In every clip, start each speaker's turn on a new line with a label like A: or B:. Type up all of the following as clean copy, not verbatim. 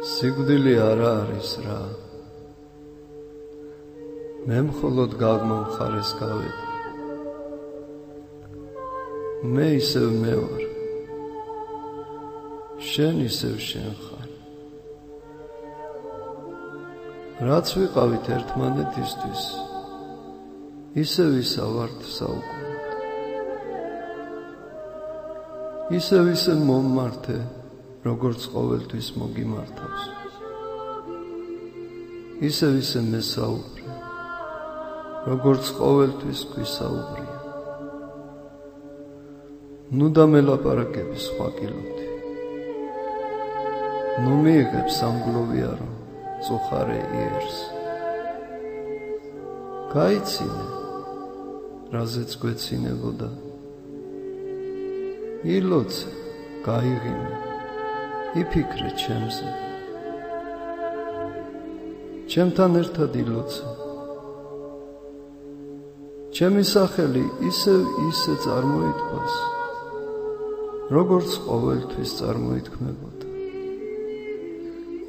A: სიკვდილი არა არის რა. მე მხოლოდ გაგმომხარეს გავედი. მე ისევ მე ვარ. შენ ისევ შენ ხარ. რაც ვიყავით ერთმანეთისთვის, ისევ ვართ საუკუნოდ. ისევ მომმართე, როგორც ყოველთვის მოგიმართავს. ისევ მესაუბრე, როგორც ყოველთვის გვისაუბრია. ნუ დამელაპარაკები სხვა კილოთი. ნუ მიიღებ სამგლოვიარო წუხარე იერს. გაიცინე, რაზეც გვეცინებოდა. ილოცე, გაიღიმე, იფიქრე ჩემზე. ჩემთან ერთად ილოცე. ჩემი სახელი ისე წარმოითქვას, როგორც ყოველთვის წარმოითქმებოდა.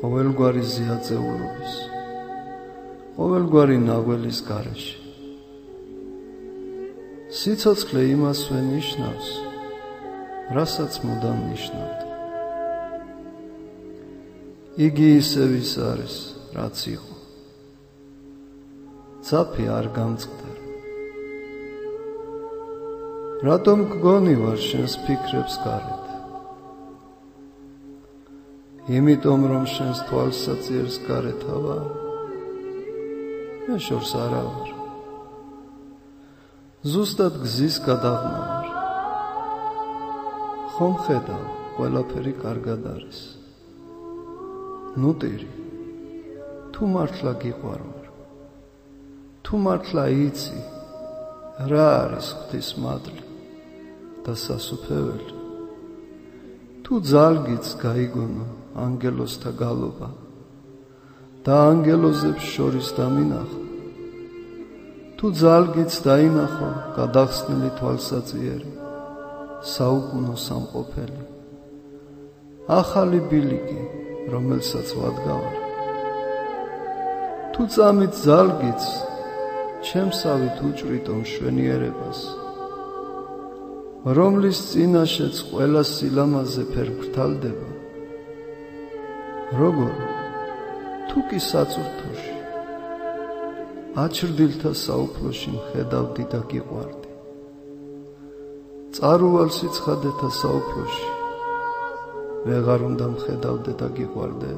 A: ყოველგვარი ზიაწეულობის, ყოველგვარი ნაღველის გარეშე. სიცოცხლე იმასვე ნიშნავს, რასაც მუდამ ნიშნავდა. იგი ისევ არის, რაც იყო. ძაფი არ გამწყდა. რატომ გგონი ვარ შენს ფიქრებს გარეთ? იმიტომ რომ შენს თვალსაჩინოს გარეთ ვარ. მე შორს არა ვარ. ზუსტად გზის გადაღმა ვარ. ხომ ხედავ, ყველაფერი კარგად არის. ნუტირი, თუ მართლა გიყვარვარ, თუ მართლა იცი, რა არის ღვთისმადლი და სასუფეველი, თუ ძალგიც გაიგონო ანგელოზთა გალობა და ანგელოზებს შორის დამინახო, თუ ძალგიც დაინახო გადახსნილი თვალსაწიერი, საუკუნო სამყოფელი, ახალი ბილიკი, რომელსაც ვადგავარ, თუ წამით ძალგიც ჩემსავით უჭრიტო მშვენიერებას, რომლის წინაშეც ყველა სილამაზე ფერფრთალდება, როგორ თუ კი საწურთოში, აჩრდილთა საუფლოში მხედავდი და გიყვარდი. წარუვალ სიცხადეთა საუფლოში ვეღარ უნდა მხედავდე და გიყვარდე.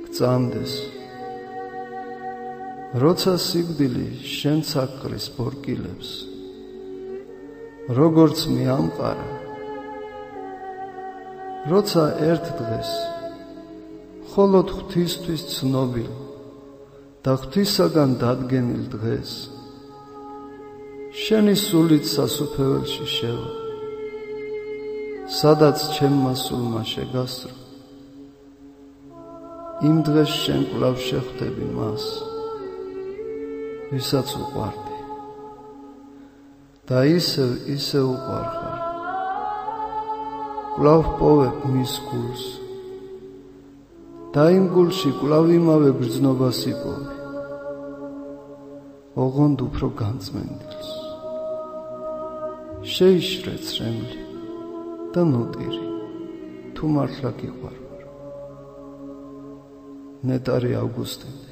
A: გწამდეს, როცა სიკვდილი შენც აკრის ბორკილებს, როგორც მიამყარა, როცა ერთ დღეს მხოლოდ ღვთისთვის ცნობილ და ღვთისაგან დადგენილ დღეს შენი სულით სასუფეველში შევა, სადაც ჩემმა სულმა შეგასწრო, იმ დღეს შენ კვლავ შეხვდები მას, ვისაც უყვარდი და ისევ უყვარხარ. კვლავ პოვებ მის გულს და იმ გულში კვლავ იმავე გრძნობას იპოვი, ოღონდ უფრო განწმენდილს. შეიშრე ცრემლი და ნუტირი, თუ მართლა გიყვარვარ. ნეტარი ავგუსტინე.